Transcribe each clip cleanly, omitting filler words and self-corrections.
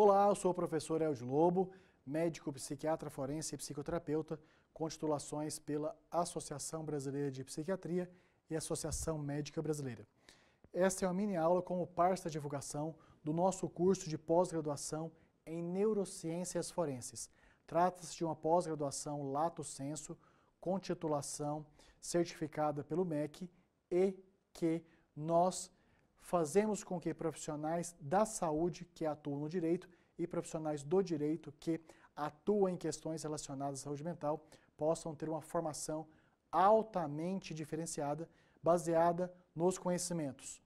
Olá, eu sou o professor Eldio Lobo, médico, psiquiatra forense e psicoterapeuta, com titulações pela Associação Brasileira de Psiquiatria e Associação Médica Brasileira. Esta é uma mini aula como parte da divulgação do nosso curso de pós-graduação em Neurociências Forenses. Trata-se de uma pós-graduação lato sensu, com titulação certificada pelo MEC e que nós fazemos com que profissionais da saúde que atuam no direito e profissionais do direito que atuam em questões relacionadas à saúde mental possam ter uma formação altamente diferenciada, baseada nos conhecimentos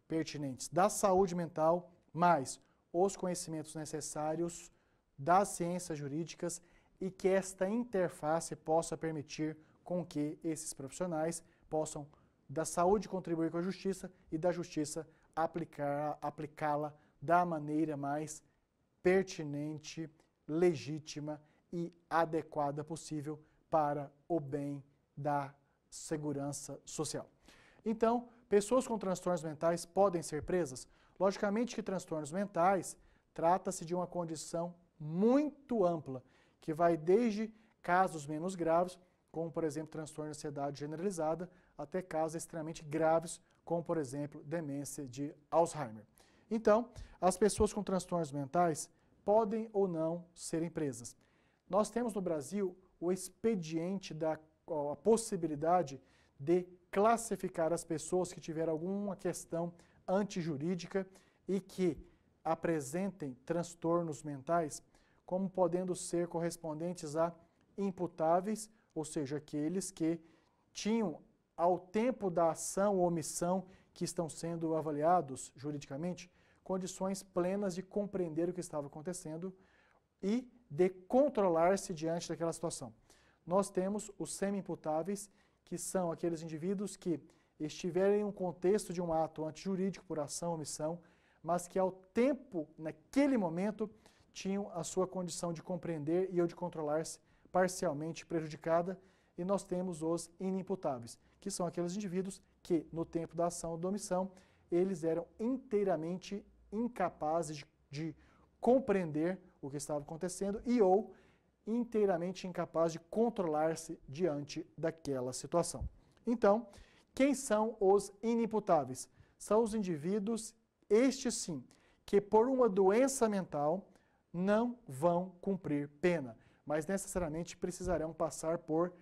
pertinentes da saúde mental, mais os conhecimentos necessários das ciências jurídicas e que esta interface possa permitir com que esses profissionais possam da saúde contribuir com a justiça e da justiça aplicá-la da maneira mais pertinente, legítima e adequada possível para o bem da segurança social. Então, pessoas com transtornos mentais podem ser presas? Logicamente que transtornos mentais trata-se de uma condição muito ampla, que vai desde casos menos graves, como, por exemplo, transtorno de ansiedade generalizada, até casos extremamente graves, como, por exemplo, demência de Alzheimer. Então, as pessoas com transtornos mentais podem ou não serem presas. Nós temos no Brasil o expediente a possibilidade de classificar as pessoas que tiveram alguma questão antijurídica e que apresentem transtornos mentais como podendo ser correspondentes a imputáveis, ou seja, aqueles que tinham, ao tempo da ação ou omissão que estão sendo avaliados juridicamente, condições plenas de compreender o que estava acontecendo e de controlar-se diante daquela situação. Nós temos os semi-imputáveis, que são aqueles indivíduos que estiverem em um contexto de um ato antijurídico por ação ou omissão, mas que ao tempo, naquele momento, tinham a sua condição de compreender e ou de controlar-se parcialmente prejudicada, e nós temos os inimputáveis, que são aqueles indivíduos que, no tempo da ação ou da omissão, eles eram inteiramente incapazes de compreender o que estava acontecendo e ou inteiramente incapazes de controlar-se diante daquela situação. Então, quem são os inimputáveis? São os indivíduos, estes sim, que por uma doença mental não vão cumprir pena, mas necessariamente precisarão passar por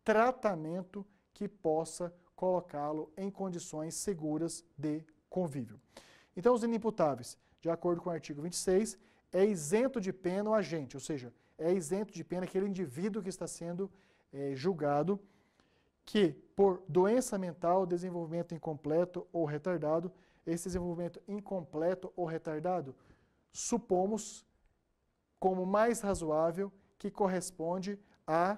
tratamento que possa colocá-lo em condições seguras de convívio. Então, os inimputáveis, de acordo com o artigo 26, é isento de pena o agente, ou seja, é isento de pena aquele indivíduo que está sendo julgado, que por doença mental, desenvolvimento incompleto ou retardado, esse desenvolvimento incompleto ou retardado, supomos como mais razoável que corresponde a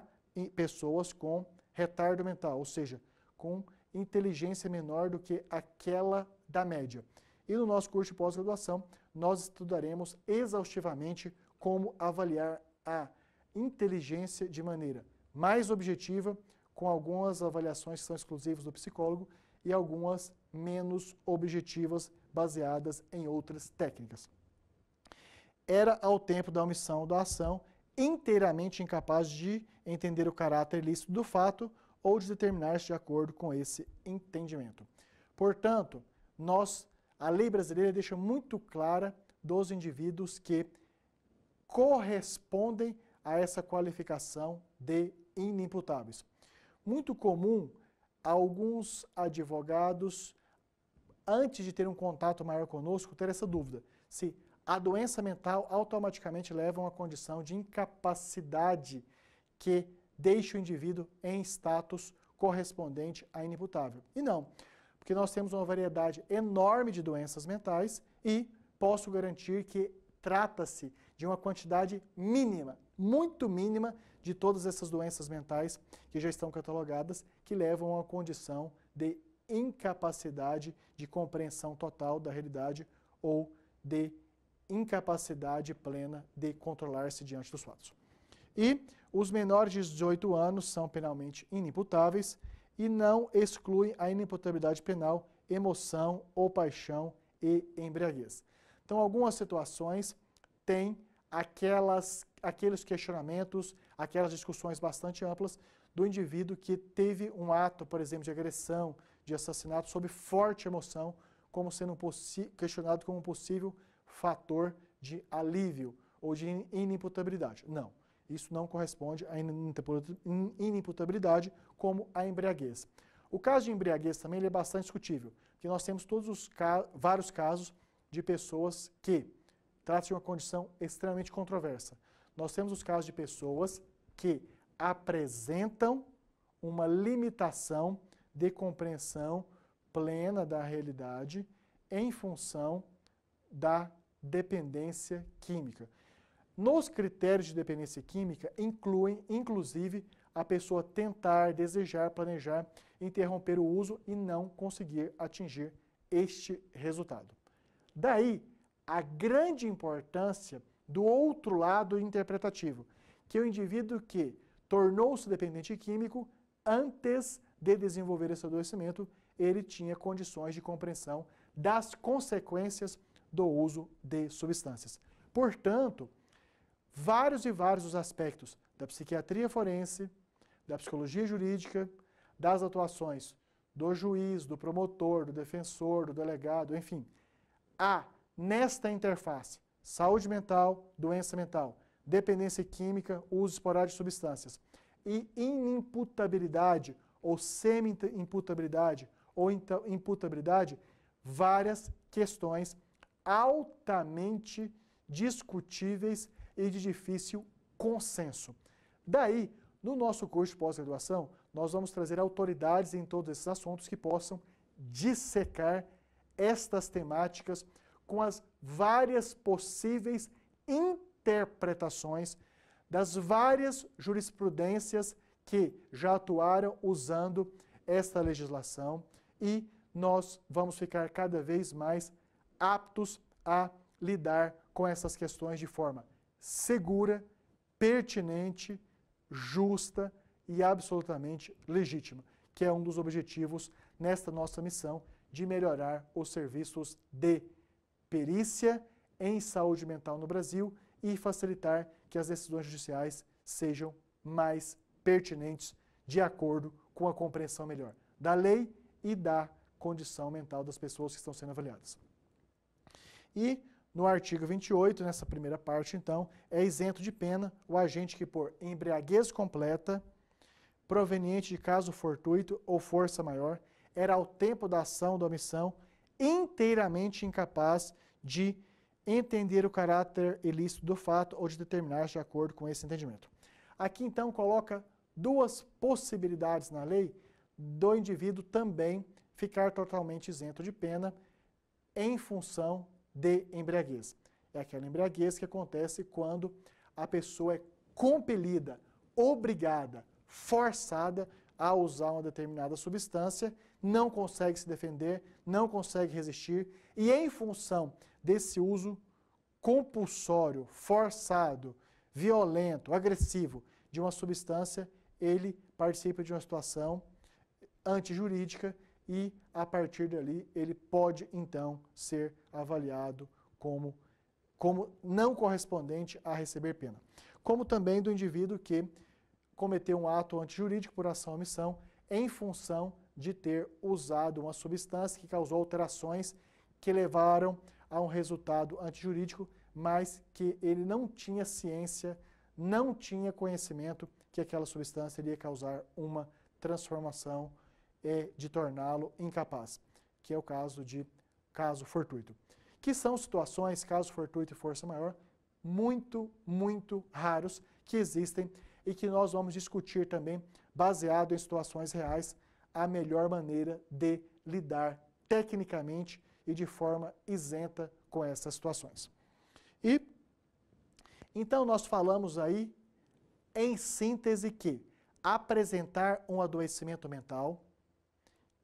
pessoas com retardo mental, ou seja, com inteligência menor do que aquela da média. E no nosso curso de pós-graduação, nós estudaremos exaustivamente como avaliar a inteligência de maneira mais objetiva, com algumas avaliações que são exclusivas do psicólogo e algumas menos objetivas, baseadas em outras técnicas. Era, ao tempo da omissão da ação, inteiramente incapaz de entender o caráter ilícito do fato ou de determinar-se de acordo com esse entendimento. Portanto, a lei brasileira deixa muito clara dos indivíduos que correspondem a essa qualificação de inimputáveis. Muito comum, alguns advogados, antes de ter um contato maior conosco, ter essa dúvida, se a doença mental automaticamente leva a uma condição de incapacidade que deixa o indivíduo em status correspondente a inimputável. E não, porque nós temos uma variedade enorme de doenças mentais e posso garantir que trata-se de uma quantidade mínima, muito mínima, de todas essas doenças mentais que já estão catalogadas, que levam a uma condição de incapacidade de compreensão total da realidade ou de incapacidade plena de controlar-se diante dos fatos. E os menores de 18 anos são penalmente inimputáveis e não excluem a inimputabilidade penal emoção ou paixão e embriaguez. Então, algumas situações tem aqueles questionamentos, aquelas discussões bastante amplas do indivíduo que teve um ato, por exemplo, de agressão, de assassinato, sob forte emoção, como sendo questionado como um possível fator de alívio ou de inimputabilidade. Não, isso não corresponde à inimputabilidade como a embriaguez. O caso de embriaguez também ele é bastante discutível, porque nós temos vários casos de pessoas que tratam de uma condição extremamente controversa. Nós temos os casos de pessoas que apresentam uma limitação de compreensão plena da realidade em função da dependência química. Nos critérios de dependência química, incluem, inclusive, a pessoa tentar, desejar, planejar, interromper o uso e não conseguir atingir este resultado. Daí, a grande importância do outro lado interpretativo, que é o indivíduo que tornou-se dependente químico antes de desenvolver esse adoecimento, ele tinha condições de compreensão das consequências do uso de substâncias. Portanto, vários os aspectos da psiquiatria forense, da psicologia jurídica, das atuações do juiz, do promotor, do defensor, do delegado, enfim, há nesta interface saúde mental, doença mental, dependência química, uso esporádico de substâncias e inimputabilidade ou semi-imputabilidade ou imputabilidade, várias questões altamente discutíveis e de difícil consenso. Daí, no nosso curso de pós-graduação, nós vamos trazer autoridades em todos esses assuntos que possam dissecar estas temáticas com as várias possíveis interpretações das várias jurisprudências que já atuaram usando esta legislação e nós vamos ficar cada vez mais aptos a lidar com essas questões de forma segura, pertinente, justa e absolutamente legítima, que é um dos objetivos nesta nossa missão de melhorar os serviços de perícia em saúde mental no Brasil e facilitar que as decisões judiciais sejam mais pertinentes de acordo com a compreensão melhor da lei e da condição mental das pessoas que estão sendo avaliadas. E no artigo 28, nessa primeira parte, então, é isento de pena o agente que por embriaguez completa, proveniente de caso fortuito ou força maior, era ao tempo da ação ou da omissão inteiramente incapaz de entender o caráter ilícito do fato ou de determinar-se de acordo com esse entendimento. Aqui, então, coloca duas possibilidades na lei do indivíduo também ficar totalmente isento de pena em função de embriaguez. É aquela embriaguez que acontece quando a pessoa é compelida, obrigada, forçada a usar uma determinada substância, não consegue se defender, não consegue resistir e em função desse uso compulsório, forçado, violento, agressivo de uma substância, ele participa de uma situação antijurídica e, a partir dali, ele pode, então, ser avaliado como não correspondente a receber pena. Como também do indivíduo que cometeu um ato antijurídico por ação ou omissão em função de ter usado uma substância que causou alterações que levaram a um resultado antijurídico, mas que ele não tinha ciência, não tinha conhecimento que aquela substância iria causar uma transformação de torná-lo incapaz, que é o caso de caso fortuito. Que são situações, caso fortuito e força maior, muito raros que existem e que nós vamos discutir também, baseado em situações reais, a melhor maneira de lidar tecnicamente e de forma isenta com essas situações. E, então, nós falamos aí, em síntese, que apresentar um adoecimento mental,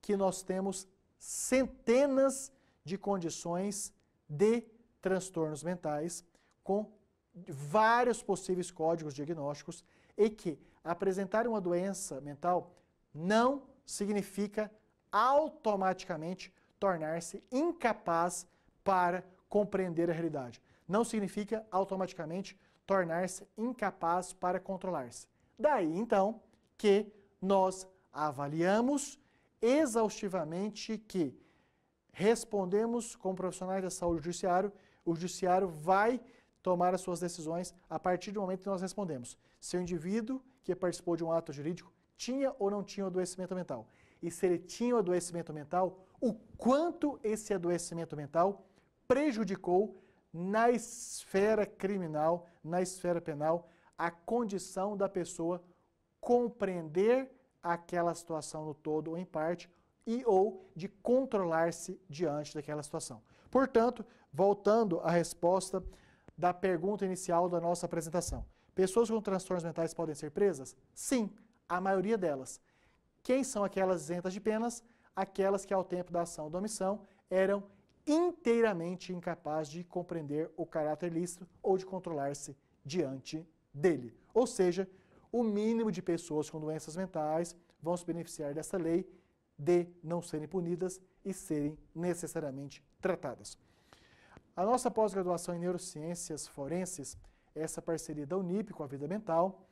que nós temos centenas de condições de transtornos mentais com vários possíveis códigos diagnósticos e que apresentar uma doença mental não significa automaticamente tornar-se incapaz para compreender a realidade. não significa automaticamente tornar-se incapaz para controlar-se. Daí, então, que nós avaliamos exaustivamente que respondemos como profissionais da saúde do o judiciário vai tomar as suas decisões a partir do momento que nós respondemos se o indivíduo que participou de um ato jurídico tinha ou não tinha adoecimento mental. E se ele tinha o adoecimento mental, o quanto esse adoecimento mental prejudicou na esfera criminal, na esfera penal, a condição da pessoa compreender aquela situação no todo ou em parte e ou de controlar-se diante daquela situação. Portanto, voltando à resposta da pergunta inicial da nossa apresentação. Pessoas com transtornos mentais podem ser presas? Sim, a maioria delas. Quem são aquelas isentas de penas? Aquelas que ao tempo da ação ou da omissão eram inteiramente incapazes de compreender o caráter ilícito ou de controlar-se diante dele. Ou seja, o mínimo de pessoas com doenças mentais vão se beneficiar dessa lei de não serem punidas e serem necessariamente tratadas. A nossa pós-graduação em Neurociências Forenses é essa parceria da Unip com a Vida Mental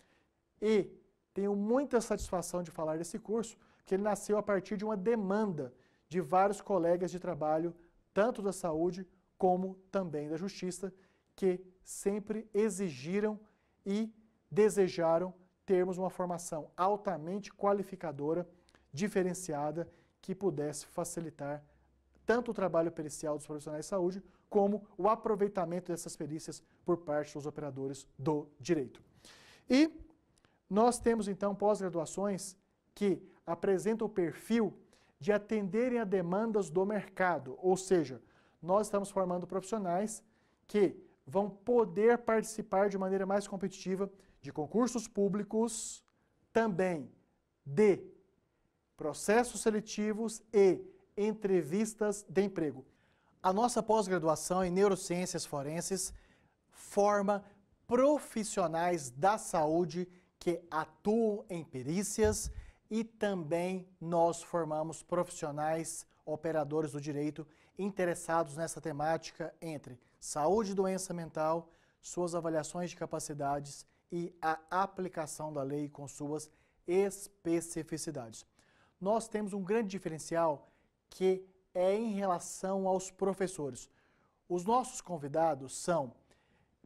e tenho muita satisfação de falar desse curso, que ele nasceu a partir de uma demanda de vários colegas de trabalho, tanto da saúde como também da justiça, que sempre exigiram e desejaram termos uma formação altamente qualificadora, diferenciada, que pudesse facilitar tanto o trabalho pericial dos profissionais de saúde, como o aproveitamento dessas perícias por parte dos operadores do direito. E nós temos, então, pós-graduações que apresentam o perfil de atenderem a demandas do mercado, ou seja, nós estamos formando profissionais que vão poder participar de maneira mais competitiva de concursos públicos, também de processos seletivos e entrevistas de emprego. A nossa pós-graduação em Neurociências Forenses forma profissionais da saúde que atuam em perícias e também nós formamos profissionais operadores do direito interessados nessa temática entre saúde e doença mental, suas avaliações de capacidades e a aplicação da lei com suas especificidades. Nós temos um grande diferencial que é em relação aos professores. Os nossos convidados são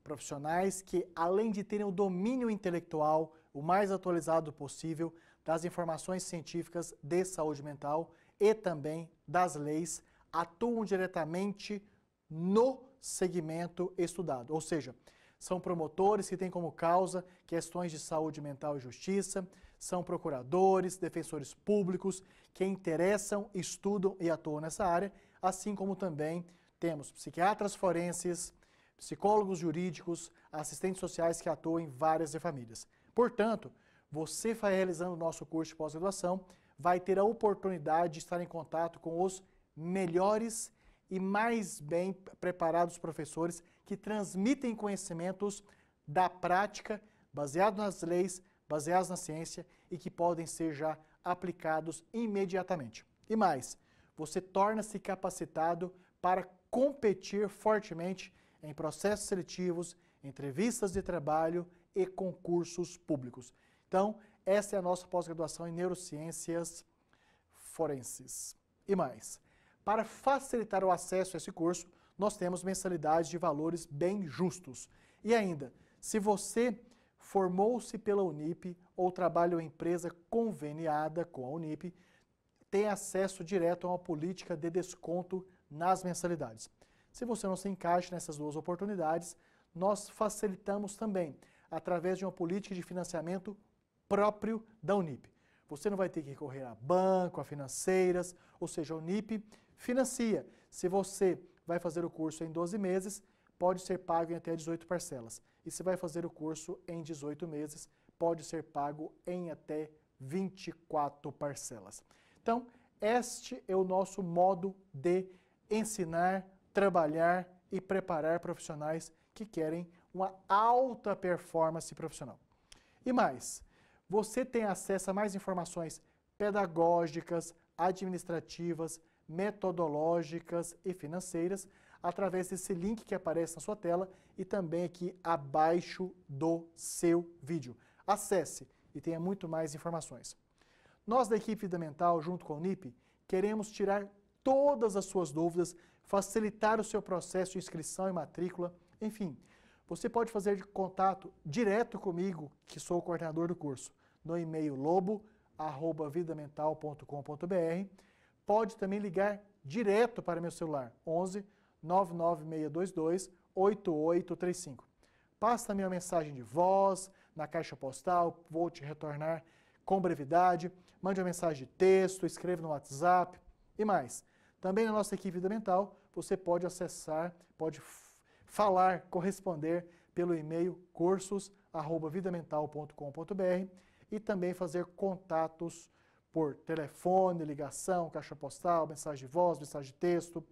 profissionais que, além de terem o domínio intelectual o mais atualizado possível das informações científicas de saúde mental e também das leis, atuam diretamente no segmento estudado, ou seja, são promotores que têm como causa questões de saúde mental e justiça, são procuradores, defensores públicos que interessam, estudam e atuam nessa área, assim como também temos psiquiatras forenses, psicólogos jurídicos, assistentes sociais que atuam em várias famílias. Portanto, você vai realizando o nosso curso de pós-graduação, vai ter a oportunidade de estar em contato com os melhores e mais bem preparados professores que transmitem conhecimentos da prática, baseados nas leis, baseados na ciência e que podem ser já aplicados imediatamente. E mais, você torna-se capacitado para competir fortemente em processos seletivos, entrevistas de trabalho e concursos públicos. Então, essa é a nossa pós-graduação em Neurociências Forenses. E mais, para facilitar o acesso a esse curso, nós temos mensalidades de valores bem justos. E ainda, se você formou-se pela Unip ou trabalha em empresa conveniada com a Unip, tem acesso direto a uma política de desconto nas mensalidades. Se você não se encaixa nessas duas oportunidades, nós facilitamos também através de uma política de financiamento próprio da Unip. Você não vai ter que recorrer a banco, a financeiras, ou seja, a Unip financia. Se você vai fazer o curso em 12 meses, pode ser pago em até 18 parcelas. E se vai fazer o curso em 18 meses, pode ser pago em até 24 parcelas. Então, este é o nosso modo de ensinar, trabalhar e preparar profissionais que querem uma alta performance profissional. E mais, você tem acesso a mais informações pedagógicas, administrativas, metodológicas e financeiras, através desse link que aparece na sua tela e também aqui abaixo do seu vídeo. Acesse e tenha muito mais informações. Nós da equipe Vida Mental, junto com a Unip, queremos tirar todas as suas dúvidas, facilitar o seu processo de inscrição e matrícula, enfim. Você pode fazer contato direto comigo, que sou o coordenador do curso, no e-mail lobo@vidamental.com.br. Pode também ligar direto para meu celular, 11 99622 8835. Passa minha mensagem de voz na caixa postal, vou te retornar com brevidade. Mande uma mensagem de texto, escreva no WhatsApp e mais. Também na nossa equipe Vida Mental, você pode acessar, pode falar, corresponder pelo e-mail cursos@vidamental.com.br e também fazer contatos por telefone, ligação, caixa postal, mensagem de voz, mensagem de texto,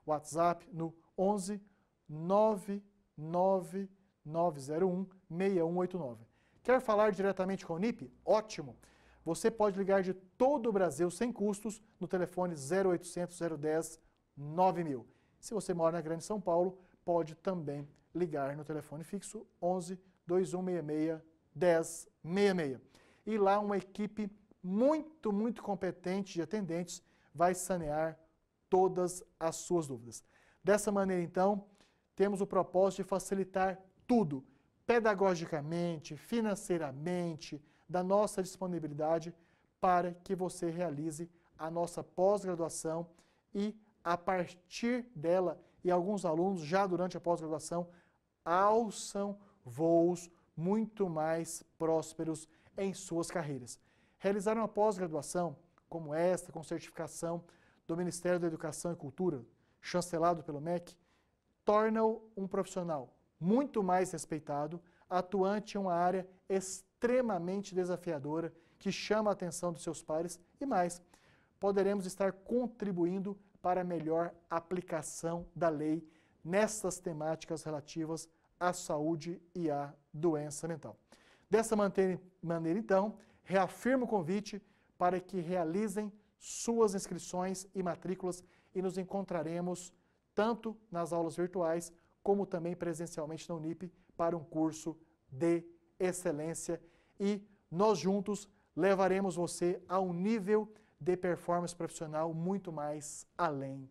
WhatsApp no 11 99901 6189. Quer falar diretamente com a Unip? Ótimo! Você pode ligar de todo o Brasil sem custos no telefone 0800 010 9000. Se você mora na Grande São Paulo, pode também ligar no telefone fixo 11 2166 1066. E lá uma equipe muito competente de atendentes vai sanear todas as suas dúvidas. Dessa maneira, então, temos o propósito de facilitar tudo, pedagogicamente, financeiramente, da nossa disponibilidade para que você realize a nossa pós-graduação e, a partir dela, e alguns alunos já durante a pós-graduação, alçam voos muito mais prósperos em suas carreiras. Realizar uma pós-graduação como esta, com certificação do Ministério da Educação e Cultura, chancelado pelo MEC, torna-o um profissional muito mais respeitado, atuante em uma área extremamente desafiadora, que chama a atenção dos seus pares e mais, poderemos estar contribuindo para a melhor aplicação da lei nessas temáticas relativas à saúde e à doença mental. Dessa maneira, então, reafirmo o convite para que realizem suas inscrições e matrículas e nos encontraremos tanto nas aulas virtuais como também presencialmente na Unip para um curso de excelência e nós juntos levaremos você a um nível de performance profissional muito mais além.